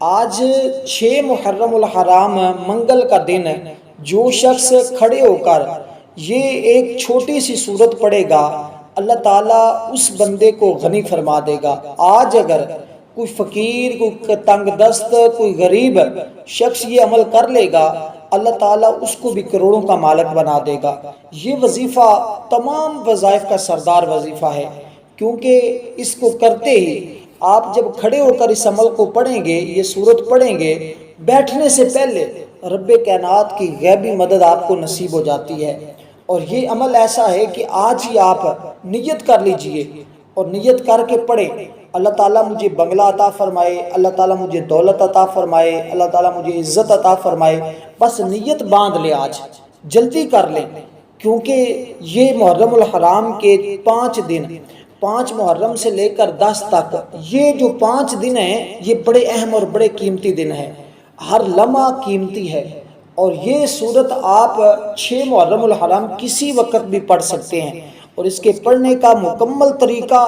آج 6 محرم الحرام منگل کا دن ہے۔ جو شخص کھڑے ہو کر یہ ایک چھوٹی سی صورت پڑھے گا، اللہ تعالیٰ اس بندے کو غنی فرما دے گا۔ آج اگر کوئی فقیر، کوئی تنگ دست، کوئی غریب شخص یہ عمل کر لے گا، اللہ تعالیٰ اس کو بھی کروڑوں کا مالک بنا دے گا۔ یہ وظیفہ تمام وظائف کا سردار وظیفہ ہے، کیونکہ اس کو کرتے ہی آپ جب کھڑے ہو کر اس عمل کو پڑھیں گے، یہ صورت پڑھیں گے، بیٹھنے سے پہلے رب کائنات کی غیبی مدد آپ کو نصیب ہو جاتی ہے۔ اور یہ عمل ایسا ہے کہ آج ہی آپ نیت کر لیجئے اور نیت کر کے پڑھیں، اللہ تعالیٰ مجھے بنگلہ عطا فرمائے، اللہ تعالیٰ مجھے دولت عطا فرمائے، اللہ تعالیٰ مجھے عزت عطا فرمائے۔ بس نیت باندھ لیں، آج جلدی کر لیں، کیونکہ یہ محرم الحرام کے 5 دن، 5 محرم سے لے کر 10 تک، یہ جو 5 دن ہیں یہ بڑے اہم اور بڑے قیمتی دن ہیں، ہر لمحہ قیمتی ہے۔ اور یہ صورت آپ 6 محرم الحرام کسی وقت بھی پڑھ سکتے ہیں، اور اس کے پڑھنے کا مکمل طریقہ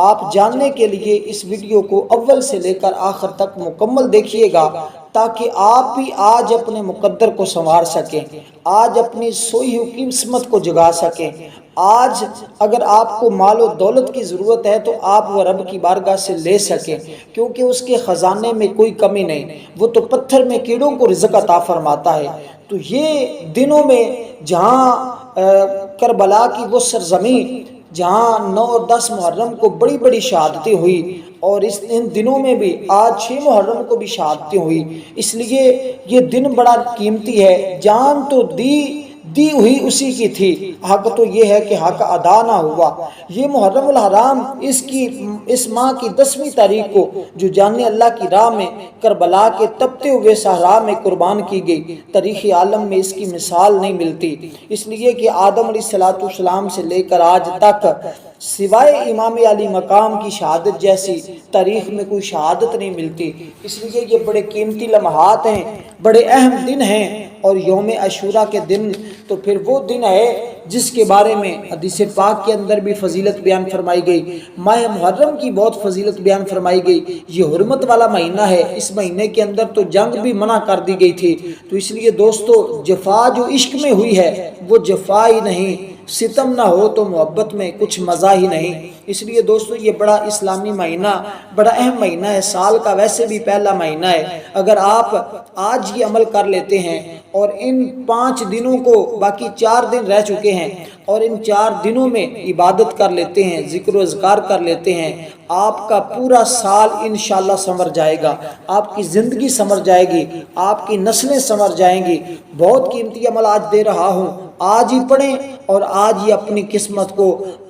آپ جاننے کے لیے اس ویڈیو کو اول سے لے کر آخر تک مکمل دیکھیے گا، تاکہ آپ بھی آج اپنے مقدر کو سنوار سکیں، آج اپنی سوئی ہوئی قسمت کو جگا سکیں۔ آج اگر آپ کو مال و دولت کی ضرورت ہے تو آپ وہ رب کی بارگاہ سے لے سکیں، کیونکہ اس کے خزانے میں کوئی کمی نہیں، وہ تو پتھر میں کیڑوں کو رزق عطا فرماتا ہے۔ تو یہ دنوں میں جہاں کربلا کی وہ سرزمین جہاں 9 اور 10 محرم کو بڑی بڑی شہادتیں ہوئی، اور ان دنوں میں بھی آج 6 محرم کو بھی شہادتیں ہوئی، اس لیے یہ دن بڑا قیمتی ہے۔ جان تو دی ہوئی اسی کی تھی، حق تو یہ ہے کہ حق ادا نہ ہوا۔ یہ محرم الحرام اس ماہ کی 10ویں تاریخ کو جو جان اللہ کی راہ میں کربلا کے تپتے ہوئے صحرا میں قربان کی گئی، تاریخ عالم میں اس کی مثال نہیں ملتی، اس لیے کہ آدم علیہ السلام سے لے کر آج تک سوائے امام علی مقام کی شہادت جیسی تاریخ میں کوئی شہادت نہیں ملتی۔ اس لیے یہ بڑے قیمتی لمحات ہیں، بڑے اہم دن ہیں۔ اور یوم عاشوراء کے دن تو پھر وہ دن ہے جس کے بارے میں حدیث پاک کے اندر بھی فضیلت بیان فرمائی گئی، ماہ محرم کی بہت فضیلت بیان فرمائی گئی۔ یہ حرمت والا مہینہ ہے، اس مہینے کے اندر تو جنگ بھی منع کر دی گئی تھی۔ تو اس لیے دوستو، جفا جو عشق میں ہوئی ہے وہ جفا ہی نہیں، ستم نہ ہو تو محبت میں کچھ مزہ ہی نہیں۔ اس لیے دوستو، یہ بڑا اسلامی مہینہ، بڑا اہم مہینہ ہے، سال کا ویسے بھی پہلا مہینہ ہے۔ اگر آپ آج یہ عمل کر لیتے ہیں اور ان 5 دنوں کو، باقی 4 دن رہ چکے ہیں، اور ان 4 دنوں میں عبادت کر لیتے ہیں، ذکر و اذکار کر لیتے ہیں، آپ کا پورا سال انشاءاللہ سنور جائے گا، آپ کی زندگی سنور جائے گی، آپ کی نسلیں سنور جائیں گی۔ بہت قیمتی عمل آج دے رہا ہوں، آج ہی پڑھیں اور آج ہی اپنی قسمت کو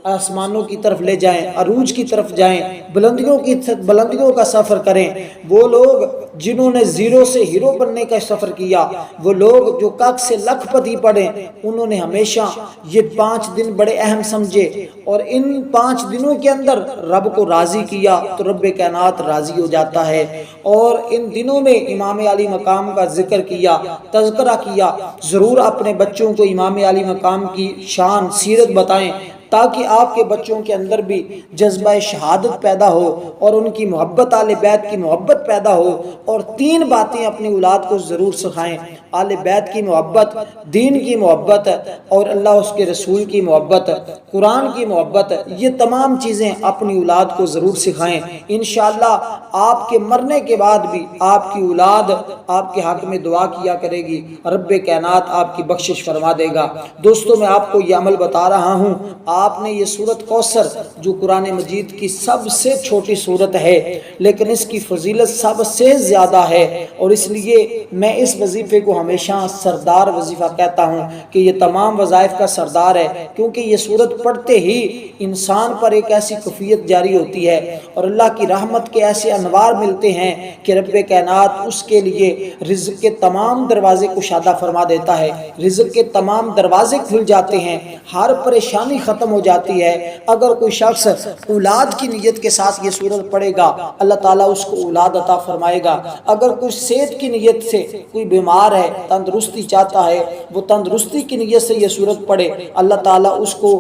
آسمانوں کی طرف لے جائیں، عروج کی طرف جائیں، بلندیوں کا سفر کریں۔ وہ لوگ جنہوں نے زیرو سے ہیرو بننے کا سفر کیا، وہ لوگ جو کاک سے لکھ پتی پڑھیں، انہوں نے ہمیشہ یہ 5 دن بڑے اہم سمجھے، اور ان 5 دنوں کے اندر رب کو راضی کیا تو رب کائنات راضی ہو جاتا ہے۔ اور ان دنوں میں امام علی مقام کا ذکر کیا، تذکرہ کیا۔ ضرور اپنے بچوں کو امام علی مقام کی شان سیرت بتائیں، تاکہ آپ کے بچوں کے اندر بھی جذبہ شہادت پیدا ہو اور ان کی محبت، آل بیت کی محبت پیدا ہو۔ اور 3 باتیں اپنی اولاد کو ضرور سکھائیں: آل بیت کی محبت، دین کی محبت، اور اللہ اس کے رسول کی محبت، قرآن کی محبت۔ یہ تمام چیزیں اپنی اولاد کو ضرور سکھائیں۔ انشاءاللہ آپ کے مرنے کے بعد بھی آپ کی اولاد آپ کے حق میں دعا کیا کرے گی، رب کائنات آپ کی بخشش فرما دے گا۔ دوستو، میں آپ کو یہ عمل بتا رہا ہوں، آپ نے یہ سورت کوثر جو قرآن مجید کی سب سے چھوٹی سورت ہے، لیکن اس کی فضیلت سب سے زیادہ ہے، اور اس لیے میں اس وظیفے کو ہمیشہ سردار وظیفہ کہتا ہوں کہ یہ تمام وظائف کا سردار ہے، کیونکہ یہ سورت پڑھتے ہی انسان پر ایک ایسی کفیت جاری ہوتی ہے اور اللہ کی رحمت کے ایسے انوار ملتے ہیں کہ رب کائنات اس کے لیے رزق کے تمام دروازے کشادہ فرما دیتا ہے، رزق کے تمام دروازے کھل جاتے ہیں، ہر پریشانی ختم ہو جاتی ہے۔ اگر کوئی شخص اولاد کی نیت کے ساتھ یہ سورت پڑھے گا، اللہ تعالیٰ اس کو اولاد عطا فرمائے گا۔ اگر کوئی صحت کی نیت سے کوئی بیمار ہے، تندرستی چاہتا ہے، وہ تندرستی کی نیت سے یہ سورت پڑھے، اللہ تعالیٰ اس کو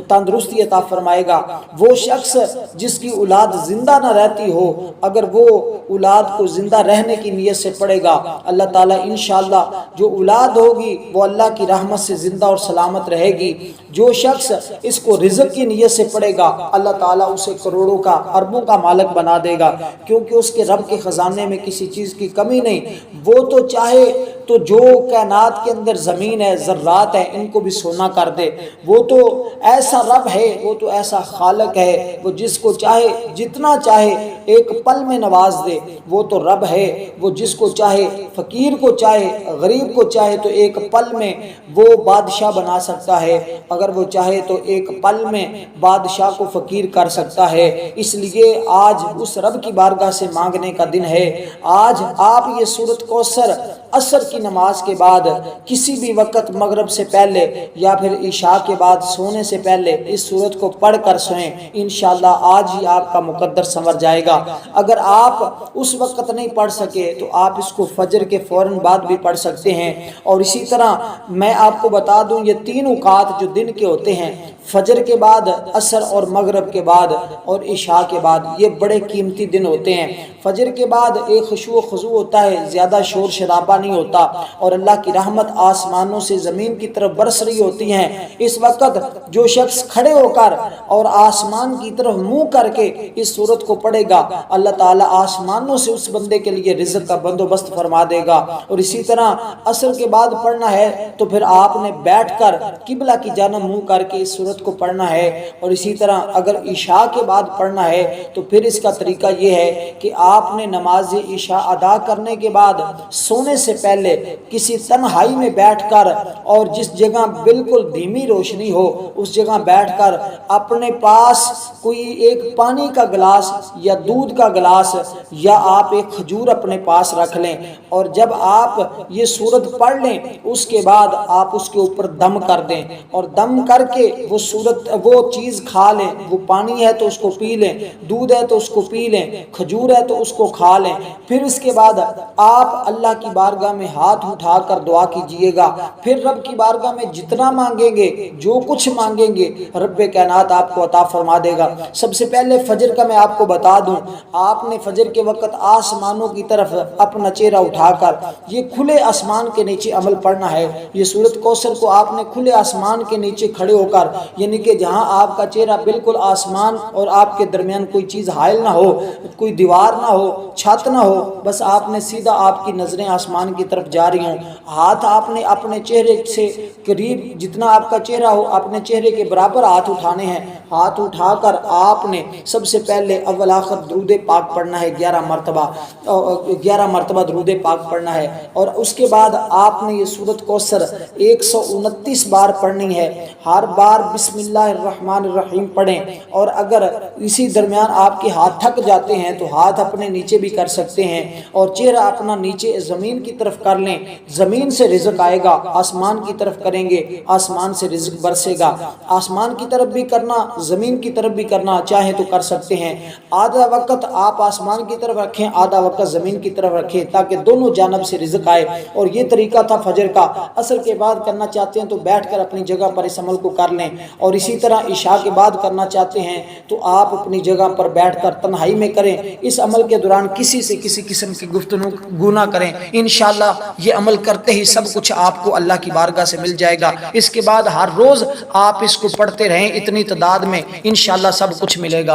تندرستی عطا فرمائے گا۔ وہ شخص جس کی اولاد زندہ نہ رہتی ہو، اگر وہ اولاد کو زندہ رہنے کی نیت سے پڑھے گا، اللہ تعالیٰ انشاءاللہ جو اولاد ہوگی وہ اللہ کی رحمت سے زندہ اور سلامت رہے گی۔ جو شخص اس کو رزق کی نیت سے پڑھے گا، اللہ تعالیٰ اسے کروڑوں کا، اربوں کا مالک بنا دے گا، کیونکہ اس کے رب کے خزانے میں کسی چیز کی کمی نہیں۔ وہ تو چاہے تو جو کائنات کے اندر زمین ہے، ذرات ہیں، ان کو بھی سونا کر دے۔ وہ تو ایسا رب ہے، وہ تو ایسا خالق ہے، وہ جس کو چاہے جتنا چاہے ایک پل میں نواز دے۔ وہ تو رب ہے، وہ جس کو چاہے، فقیر کو چاہے، غریب کو چاہے تو ایک پل میں وہ بادشاہ بنا سکتا ہے، اگر وہ چاہے تو ایک پل میں بادشاہ کو فقیر کر سکتا ہے۔ اس لیے آج اس رب کی بارگاہ سے مانگنے کا دن ہے۔ آج آپ یہ سورۃ کوثر عصر کی نماز کے بعد کسی بھی وقت، مغرب سے پہلے یا پھر عشاء کے بعد سونے سے پہلے اس سورت کو پڑھ کر سوئیں، انشاءاللہ آج ہی آپ کا مقدر سنور جائے گا۔ اگر آپ اس وقت نہیں پڑھ سکے تو آپ اس کو فجر کے فوراً بعد بھی پڑھ سکتے ہیں۔ اور اسی طرح میں آپ کو بتا دوں، یہ تین اوقات جو دن کے ہوتے ہیں، فجر کے بعد، عصر اور مغرب کے بعد اور عشاء کے بعد، یہ بڑے قیمتی دن ہوتے ہیں۔ فجر کے بعد ایک خشوع و خضوع ہوتا ہے، زیادہ شور شرابہ نہیں ہوتا، اور اللہ کی رحمت آسمانوں سے زمین کی طرف برس رہی ہوتی ہیں۔ اس وقت جو شخص کھڑے ہو کر اور آسمان کی طرف منہ کر کے اس سورت کو پڑھے گا، اللہ تعالیٰ آسمانوں سے اس بندے کے لیے رزق کا بندوبست فرما دے گا۔ اور اسی طرح عصر کے بعد پڑھنا ہے تو پھر آپ نے بیٹھ کر قبلہ کی جانب منہ کر کے اس سورت کو پڑھنا ہے۔ اور اسی طرح اگر عشاء کے بعد پڑھنا ہے تو پھر اس کا طریقہ یہ ہے کہ آپ نے نماز عشاء ادا کرنے کے بعد سونے سے پہلے کسی تنہائی میں بیٹھ کر، اور جس جگہ بالکل دھیمی روشنی ہو اس جگہ بیٹھ کر، اپنے پاس کوئی ایک پانی کا گلاس یا دودھ کا گلاس یا آپ ایک کھجور اپنے پاس رکھ لیں، اور جب آپ یہ سورت پڑھ لیں اس کے بعد آپ اس کے اوپر دم کر دیں، اور دم کر کے وہ چیز کھا لیں۔ وہ پانی ہے تو اس کو پی لیں، دودھ ہے تو اس کو پی لیں، کھجور ہے تو اس کو کھا لیں۔ پھر اس کے بعد آپ اللہ کی بارگاہ میں ہاتھ اٹھا کر دعا کیجئے گا۔ پھر رب کی بارگاہ میں جتنا مانگیں گے، جو کچھ مانگیں گے، رب کائنات آپ کو عطا فرما دے گا۔ سب سے پہلے فجر کا میں آپ کو بتا دوں، آپ نے فجر کے وقت آسمانوں کی طرف اپنا چہرہ اٹھا کر یہ کھلے آسمان کے نیچے عمل پڑھنا ہے۔ یہ سورۃ کوثر کو آپ نے کھلے آسمان کے نیچے کھڑے ہو کر، یعنی کہ جہاں آپ کا چہرہ بالکل آسمان اور آپ کے درمیان کوئی چیز حائل نہ ہو، کوئی دیوار نہ ہو، چھت نہ ہو، بس آپ نے سیدھا، آپ کی نظریں آسمان کی طرف جا رہی ہوں، ہاتھ آپ نے اپنے چہرے سے قریب جتنا آپ کا چہرہ ہو اپنے چہرے کے برابر ہاتھ اٹھانے ہیں۔ ہاتھ اٹھا کر آپ نے سب سے پہلے اول آخر درود پاک پڑھنا ہے 11 مرتبہ درود پاک پڑھنا ہے، اور اس کے بعد آپ نے یہ سورۃ کوثر 129 بار پڑھنی ہے۔ ہر بار بسم اللہ الرحمن الرحیم پڑھیں، اور اگر اسی درمیان آپ کے ہاتھ تھک جاتے ہیں تو ہاتھ اپنے نیچے بھی کر سکتے ہیں، اور چہرہ اپنا نیچے زمین کی طرف کر لیں۔ زمین سے رزق آئے گا، آسمان کی طرف کریں گے، آسمان سے رزق برسے گا۔ آسمان کی طرف بھی کرنا، زمین کی طرف بھی کرنا چاہیں تو کر سکتے ہیں۔ آدھا وقت آپ آسمان کی طرف رکھیں، آدھا وقت زمین کی طرف رکھیں، تاکہ دونوں جانب سے رزق آئے۔ اور یہ طریقہ تھا فجر کا۔ عصر کے بعد کرنا چاہتے ہیں تو بیٹھ کر اپنی جگہ پر اس عمل کو کر لیں، اور اسی طرح عشاء کے بعد کرنا چاہتے ہیں تو آپ اپنی جگہ پر بیٹھ کر تنہائی میں کریں۔ اس عمل کے دوران کسی سے کسی قسم کی گفتگو نہ کریں۔ انشاءاللہ یہ عمل کرتے ہی سب کچھ آپ کو اللہ کی بارگاہ سے مل جائے گا۔ اس کے بعد ہر روز آپ اس کو پڑھتے رہیں اتنی تعداد میں، انشاءاللہ سب کچھ ملے گا۔